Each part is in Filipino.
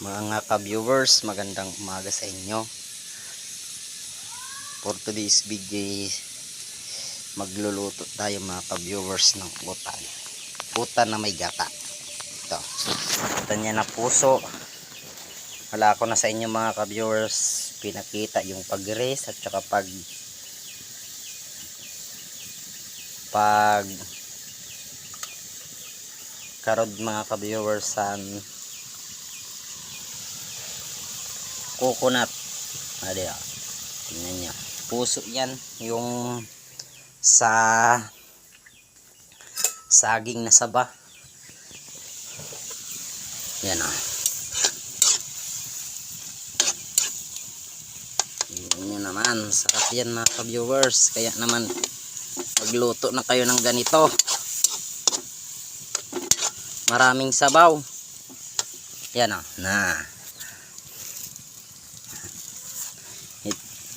Mga ka-viewers, magandang umaga sa inyo. For today's video, magluluto tayo mga ka-viewers ng utan. Utan na may gata. Ito. Utan niya na puso. Wala ko na sa inyo mga ka-viewers. Pinakita yung pag-res at saka pag karod mga ka-viewers sa coconut. Tingnan nyo, puso yan, yung sa saging na saba yan tingnan nyo naman, sarap yan mga ka-viewers. Kaya naman magluto na kayo ng ganito, maraming sabaw yan na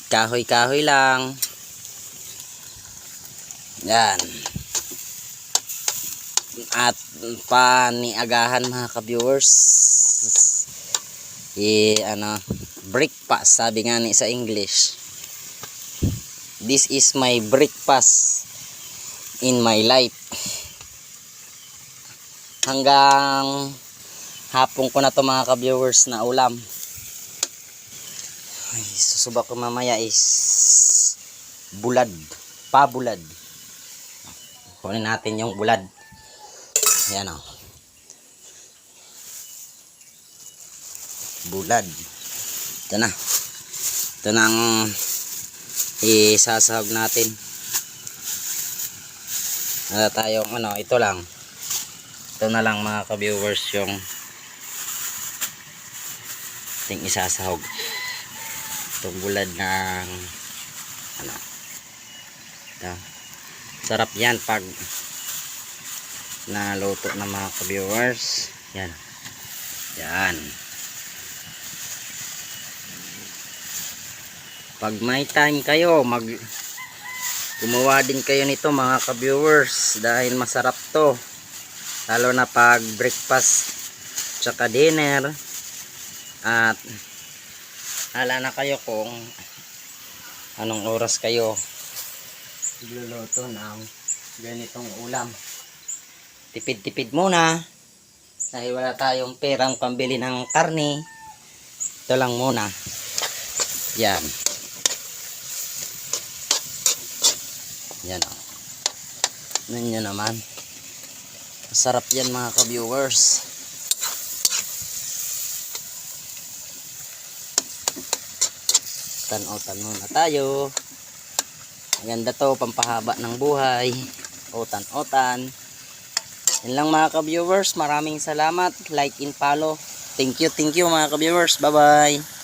kahoy-kahoy lang. Yan. At paniagahan mga ka-viewers. Breakfast sabi nga ni sa English. This is my breakfast in my life. Hanggang hapon ko na to mga ka-viewers na ulam. Susubak ko mamaya is bulad, pabulad. Kunin natin yung bulad. Ayan bulad. Ito na. Ito na ang isasahog natin. Tayong ito lang. Ito na lang mga ka-viewers yung ating isasahog. Itong bulad ng ito. Sarap yan pag naluto ng mga ka-viewers. Yan pag may time kayo gumawa din kayo nito mga ka-viewers, dahil masarap to, lalo na pag breakfast tsaka dinner. At hala na kayo kung anong oras kayo magluluto ng ganitong ulam. Tipid-tipid muna dahil wala tayong perang pambili ng karne. Ito lang muna. Yan nyo naman, masarap yan mga ka-viewers. Tan-otan muna tayo. Maganda to, pampahaba ng buhay. Otan-otan. Yan lang mga ka-viewers. Maraming salamat. Like and follow. Thank you mga ka-viewers. Bye bye.